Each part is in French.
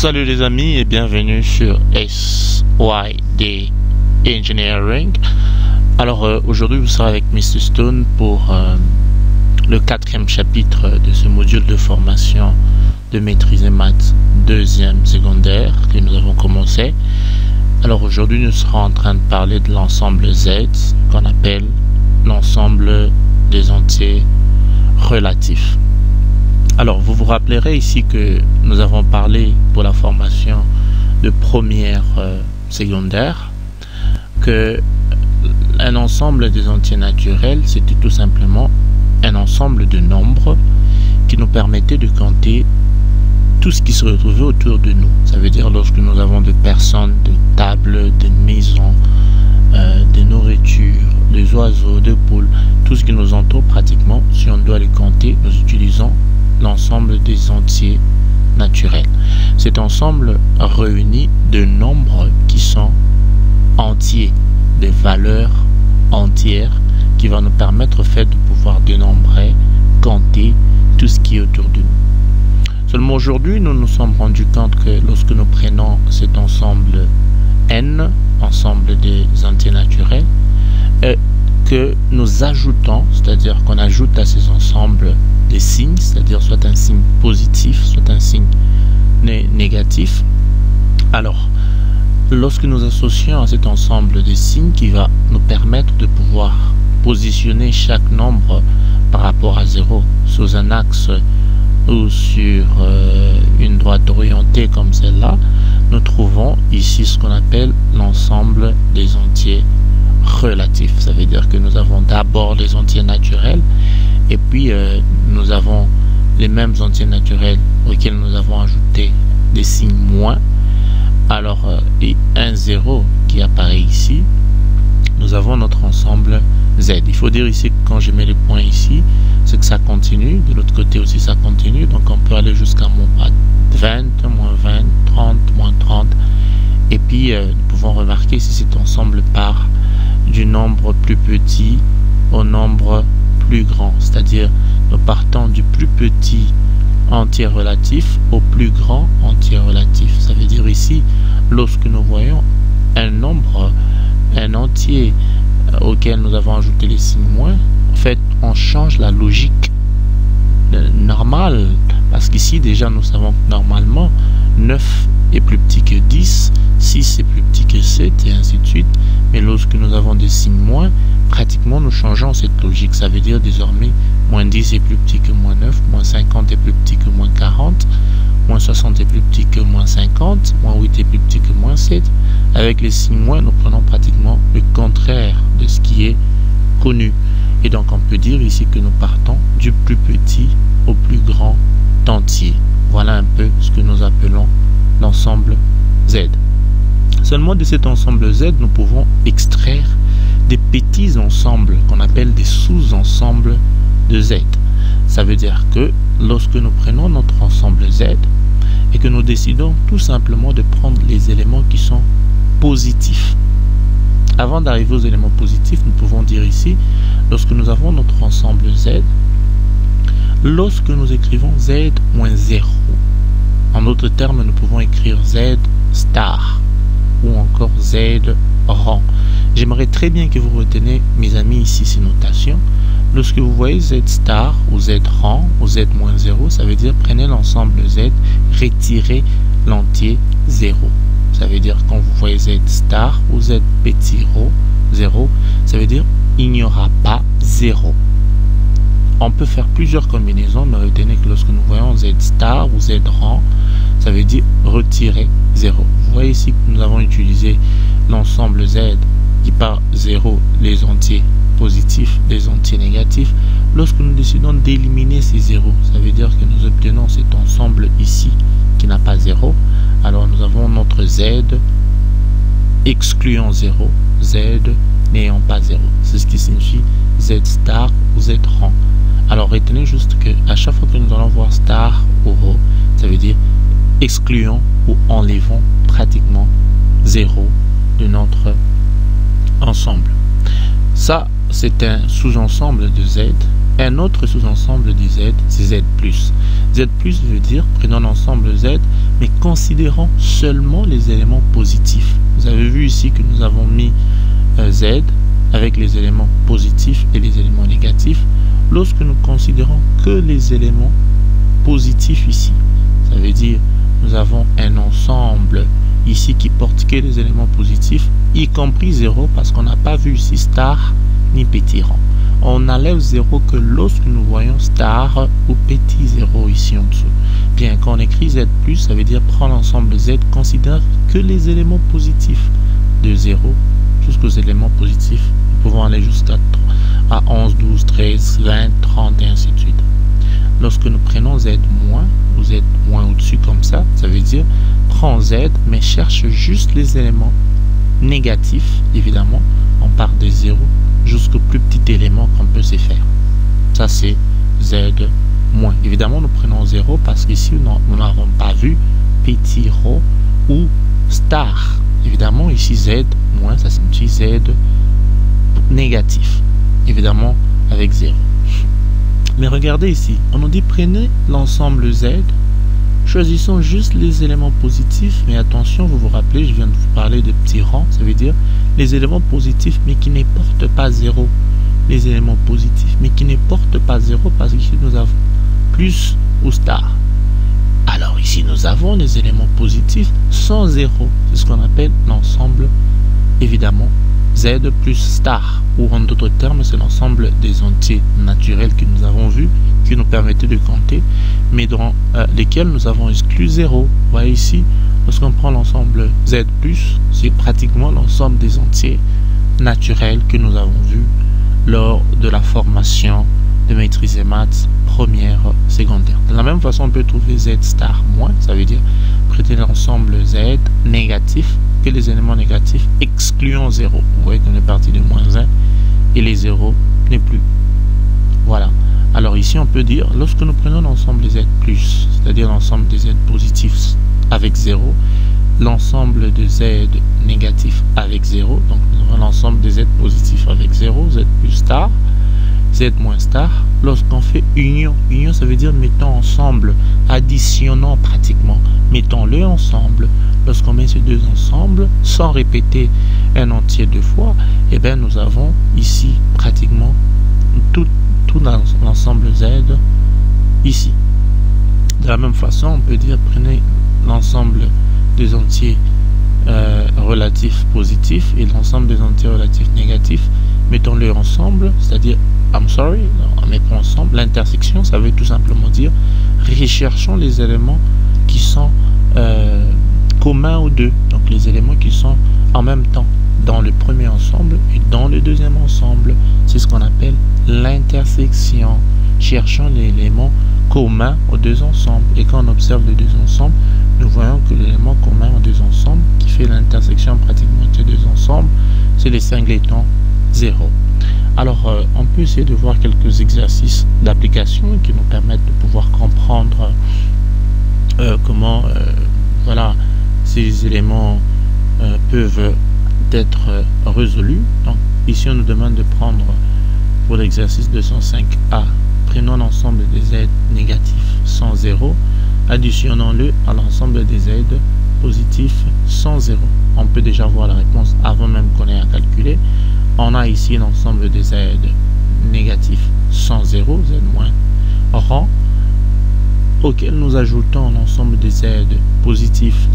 Salut les amis et bienvenue sur SYD Engineering. Alors aujourd'hui vous serez avec Mr Stone pour le 4e chapitre de ce module de formation de maîtrise maths 2e secondaire que nous avons commencé. Alors aujourd'hui nous serons en train de parler de l'ensemble Z qu'on appelle l'ensemble des entiers relatifs. Alors vous vous rappellerez ici que nous avons parlé pour la formation de première secondaire que un ensemble des entiers naturels c'était tout simplement un ensemble de nombres qui nous permettait de compter tout ce qui se retrouvait autour de nous. Ça veut dire lorsque nous avons des personnes, des tables, des maisons, des nourritures, des oiseaux, des poules, tout ce qui nous entoure pratiquement, si on doit les compter, nous utilisons l'ensemble des entiers naturels. Cet ensemble réunit de nombres qui sont entiers, des valeurs entières qui va nous permettre au fait de pouvoir dénombrer, compter tout ce qui est autour de nous. Seulement aujourd'hui, nous nous sommes rendus compte que lorsque nous prenons cet ensemble N, ensemble des entiers naturels, que nous ajoutons, c'est-à-dire qu'on ajoute à ces ensembles des signes, c'est-à-dire soit un signe positif, soit un signe négatif. Alors, lorsque nous associons à cet ensemble des signes qui va nous permettre de pouvoir positionner chaque nombre par rapport à 0 sous un axe ou sur une droite orientée comme celle-là, nous trouvons ici ce qu'on appelle l'ensemble des entiers relatifs. Ça veut dire que nous avons d'abord les entiers naturels et puis nous avons les mêmes entiers naturels auxquels nous avons ajouté des signes moins. Alors et un 0 qui apparaît ici, nous avons notre ensemble Z. Il faut dire ici que quand je mets les points ici, c'est que ça continue, de l'autre côté aussi ça continue, donc on peut aller jusqu'à moins 20, moins 20, 30, moins 30, et puis nous pouvons remarquer si cet ensemble part du nombre plus petit au nombre plus grand, c'est-à-dire nous partons du plus petit entier relatif au plus grand entier relatif. Ça veut dire ici, lorsque nous voyons un nombre, un entier auquel nous avons ajouté les signes moins, en fait on change la logique normale, parce qu'ici déjà nous savons que normalement 9 est plus petit que 10, 6 est plus petit que 7 et ainsi de suite. Mais lorsque nous avons des signes moins, pratiquement nous changeons cette logique. Ça veut dire désormais moins 10 est plus petit que moins 9, moins 50 est plus petit que moins 40, moins 60 est plus petit que moins 50, moins 8 est plus petit que moins 7. Avec les signes moins, nous prenons pratiquement le contraire de ce qui est connu. Et donc on peut dire ici que nous partons du plus petit au plus grand entier. Voilà un peu ce que nous appelons l'ensemble Z. Seulement de cet ensemble Z, nous pouvons extraire des petits ensembles qu'on appelle des sous-ensembles de Z. Ça veut dire que lorsque nous prenons notre ensemble Z et que nous décidons tout simplement de prendre les éléments qui sont positifs. Avant d'arriver aux éléments positifs, nous pouvons dire ici, lorsque nous avons notre ensemble Z, lorsque nous écrivons Z moins 0, en d'autres termes, nous pouvons écrire Z star ou encore Z rang. J'aimerais très bien que vous retenez, mes amis, ici ces notations. Lorsque vous voyez Z star ou Z rang ou Z moins 0, ça veut dire prenez l'ensemble Z, retirez l'entier 0. Ça veut dire quand vous voyez Z star ou Z petit 0, ça veut dire il n'y aura pas 0. On peut faire plusieurs combinaisons, mais retenez que lorsque nous voyons Z star ou Z rang, ça veut dire retirer 0. Vous voyez ici que nous avons utilisé l'ensemble Z qui part 0, les entiers positifs, les entiers négatifs. Lorsque nous décidons d'éliminer ces 0, ça veut dire que nous obtenons cet ensemble ici qui n'a pas 0. Alors nous avons notre Z excluant 0, Z n'ayant pas 0. C'est ce qui signifie Z star ou Z rang. Alors retenez juste que à chaque fois que nous allons voir star ou rho, ça veut dire excluant ou enlevant pratiquement 0 de notre ensemble. Ça, c'est un sous-ensemble de Z. Un autre sous-ensemble de Z, c'est Z+. Z plus veut dire prenons l'ensemble Z, mais considérons seulement les éléments positifs. Vous avez vu ici que nous avons mis Z avec les éléments positifs et les éléments négatifs. Lorsque nous considérons que les éléments positifs ici, ça veut dire nous avons un ensemble ici qui porte que les éléments positifs, y compris 0, parce qu'on n'a pas vu ici star ni petit rang. On enlève 0 que lorsque nous voyons star ou petit 0 ici en dessous. Bien, quand on écrit Z+, ça veut dire prendre l'ensemble Z, considère que les éléments positifs de 0 jusqu'aux éléments positifs. Nous pouvons aller jusqu'à 11, 12, 13, 20, 30 et ainsi de suite. Lorsque nous prenons Z- ou Z- au-dessus comme ça, ça veut dire prends Z, mais cherche juste les éléments négatifs, évidemment. On part de 0 jusqu'au plus petit élément qu'on peut se faire. Ça, c'est Z-. Évidemment, nous prenons 0 parce qu'ici, nous n'avons pas vu petit rho ou star. Évidemment, ici, Z-, ça signifie Z négatif. Évidemment, avec 0. Mais regardez ici, on nous dit prenez l'ensemble Z, choisissons juste les éléments positifs, mais attention, vous vous rappelez, je viens de vous parler de petits rangs, ça veut dire les éléments positifs mais qui ne portent pas 0. Les éléments positifs mais qui ne portent pas 0 parce qu'ici nous avons plus ou star. Alors ici nous avons les éléments positifs sans 0, c'est ce qu'on appelle l'ensemble, évidemment, Z plus star, ou en d'autres termes, c'est l'ensemble des entiers naturels que nous avons vus, qui nous permettaient de compter, mais dans lesquels nous avons exclu 0. Vous voyez ici, lorsqu'on prend l'ensemble Z+, c'est pratiquement l'ensemble des entiers naturels que nous avons vus lors de la formation de maîtrise et maths première, secondaire. De la même façon, on peut trouver Z star moins, ça veut dire prêter l'ensemble Z négatif, que les éléments négatifs excluant 0. Vous voyez qu'on est parti de moins 1 et les 0 n'est plus. Voilà. Alors ici, on peut dire, lorsque nous prenons l'ensemble Z+, c'est-à-dire l'ensemble des Z positifs avec 0, l'ensemble de Z négatif avec 0, donc nous avons l'ensemble des Z positifs avec 0, Z plus star, Z moins star. Lorsqu'on fait union, ça veut dire mettons ensemble, additionnant pratiquement, mettons-le ensemble. Lorsqu'on met ces deux ensemble, sans répéter un entier deux fois, et bien nous avons ici pratiquement tout l'ensemble Z ici. De la même façon, on peut dire prenez l'ensemble des entiers relatifs positifs et l'ensemble des entiers relatifs négatifs, mettons-le ensemble, c'est-à-dire on met ensemble. L'intersection, ça veut tout simplement dire recherchons les éléments qui sont communs aux deux, donc les éléments qui sont en même temps dans le premier ensemble et dans le deuxième ensemble. C'est ce qu'on appelle l'intersection. Cherchons l'élément commun aux deux ensembles, et quand on observe les deux ensembles, nous voyons que l'élément commun aux deux ensembles qui fait l'intersection pratiquement des deux ensembles, c'est les singletons 0. Alors on peut essayer de voir quelques exercices d'application qui nous permettent de pouvoir comprendre comment voilà, ces éléments peuvent être résolus. Donc ici on nous demande de prendre pour l'exercice 205A, prenons l'ensemble des Z négatifs sans 0, additionnons-le à l'ensemble des Z positifs sans 0. On peut déjà voir la réponse avant même qu'on ait à calculer. On a ici l'ensemble des Z négatifs sans 0, Z moins rang, auquel nous ajoutons l'ensemble des Z positifs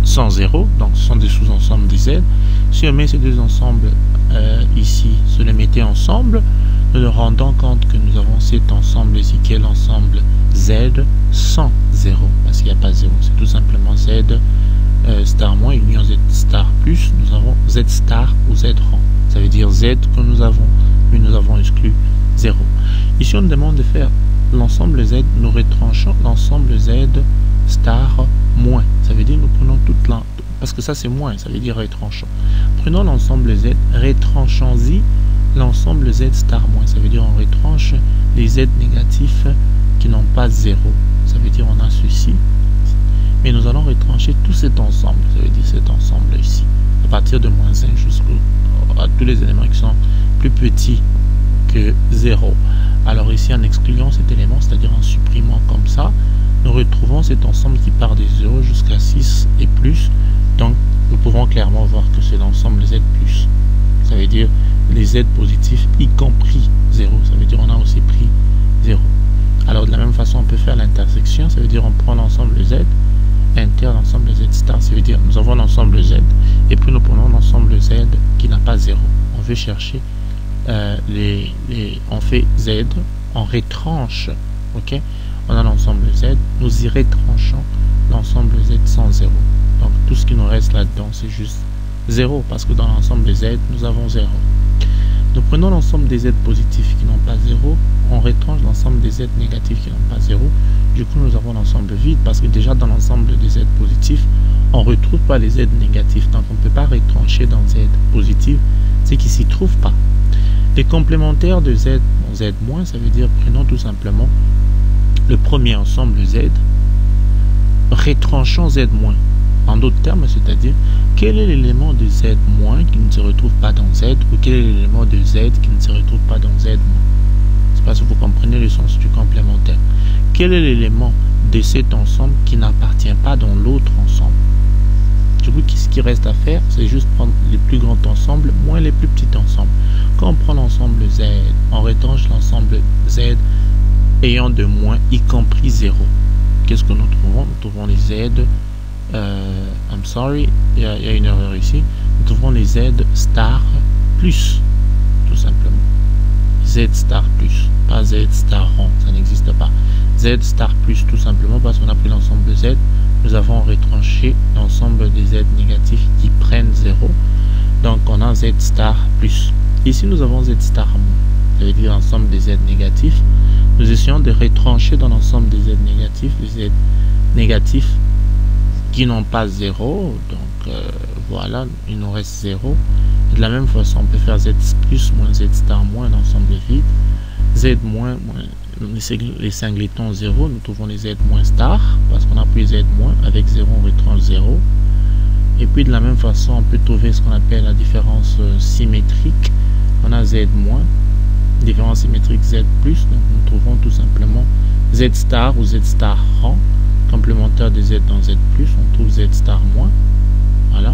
sans 0, donc ce sont des sous-ensembles des Z. Si on met ces deux ensembles ici, se les mettez ensemble, nous nous rendons compte que nous avons cet ensemble ici qui est l'ensemble Z sans 0, parce qu'il n'y a pas 0, c'est tout simplement Z star moins union Z star plus, nous avons Z star ou Z rang. Ça veut dire Z que nous avons, mais nous avons exclu 0. Ici on nous demande de faire l'ensemble Z, nous retranchons l'ensemble Z star moins. Ça veut dire nous prenons toute la, parce que ça c'est moins, ça veut dire retranchons. Prenons l'ensemble Z, retranchons-y l'ensemble Z star moins. Ça veut dire on retranche les Z négatifs qui n'ont pas 0. Ça veut dire on a ceci. Mais nous allons retrancher tout cet ensemble, ça veut dire cet ensemble ici, à partir de moins 1 jusqu'à tous les éléments qui sont plus petits que 0. Alors ici, en excluant cet élément, c'est-à-dire en supprimant cet ensemble qui part des 0 jusqu'à 6 et plus. Donc nous pouvons clairement voir que c'est l'ensemble Z+. Ça veut dire les Z positifs y compris 0. Ça veut dire on a aussi pris 0. Alors de la même façon on peut faire l'intersection. Ça veut dire on prend l'ensemble Z inter l'ensemble Z star. Ça veut dire nous avons l'ensemble Z et puis nous prenons l'ensemble Z qui n'a pas 0. On veut chercher on fait Z, on rétranche, ok, on a l'ensemble Z, nous y rétranchons l'ensemble Z sans 0. Donc tout ce qui nous reste là-dedans c'est juste 0 parce que dans l'ensemble Z nous avons 0. Nous prenons l'ensemble des Z positifs qui n'ont pas 0, on rétranche l'ensemble des Z négatifs qui n'ont pas 0. Du coup nous avons l'ensemble vide parce que déjà dans l'ensemble des Z positifs on ne retrouve pas les Z négatifs, donc on ne peut pas rétrancher dans Z positif ce qui s'y trouve pas. Les complémentaires de Z en Z-, ça veut dire prenons tout simplement le premier ensemble Z, rétranchons Z-. En d'autres termes, c'est-à-dire quel est l'élément de Z- qui ne se retrouve pas dans Z ou quel est l'élément de Z qui ne se retrouve pas dans Z-. C'est parce que vous comprenez le sens du complémentaire. Quel est l'élément de cet ensemble qui n'appartient pas dans l'autre ensemble? Du coup, ce qui reste à faire, c'est juste prendre les plus grands ensembles moins les plus petits ensembles. Quand on prend l'ensemble Z, on retranche l'ensemble Z ayant de moins, y compris 0. Qu'est-ce que nous trouvons? Nous trouvons les Z, I'm sorry, il y a une erreur ici. Nous trouvons les Z star plus, tout simplement. Z star plus, pas Z star rond, ça n'existe pas. Z star plus, tout simplement parce qu'on a pris l'ensemble de Z, nous avons retranché l'ensemble des Z négatifs qui prennent 0. Donc on a Z star plus. Ici nous avons Z star moins, ça veut dire l'ensemble des Z négatifs. Nous essayons de retrancher dans l'ensemble des Z négatifs les Z négatifs qui n'ont pas 0. Donc voilà, il nous reste 0. Et de la même façon, on peut faire Z plus moins Z star moins, l'ensemble est vide. Z moins, les singletons 0, nous trouvons les Z moins star, parce qu'on a pris Z moins, avec 0 on retranche 0. Et puis de la même façon, on peut trouver ce qu'on appelle la différence symétrique. On a Z moins, différence symétrique Z plus, donc nous trouvons tout simplement Z star ou Z star rang, complémentaire de Z dans Z plus, on trouve Z star moins. Voilà.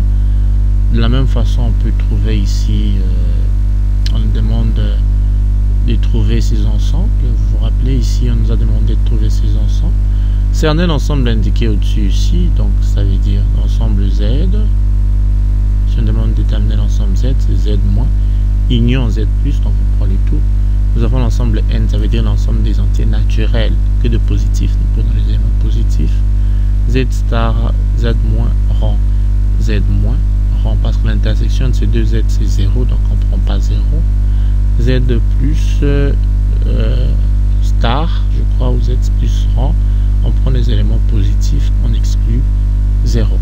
De la même façon, on peut trouver ici, on nous demande de trouver ces ensembles. Vous vous rappelez, ici, on nous a demandé de trouver ces ensembles. Cerner l'ensemble indiqué au-dessus ici, donc ça veut dire l'ensemble Z. Si on demande de déterminer l'ensemble Z, c'est Z moins. Union Z plus, donc on prend le tout. Nous avons l'ensemble N, ça veut dire l'ensemble des entiers naturels que de positifs. Nous prenons les éléments positifs. Z star, Z moins, rang. Z moins, rang, parce que l'intersection de ces deux Z c'est 0, donc on ne prend pas 0. Z plus star, je crois, ou Z plus rang, on prend les éléments positifs, on exclut 0.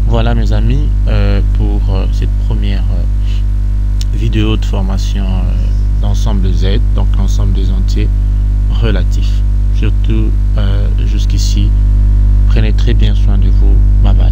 Voilà mes amis pour cette première vidéo de formation d'ensemble Z, donc l'ensemble des entiers relatifs. Surtout jusqu'ici, prenez très bien soin de vous. Bye bye.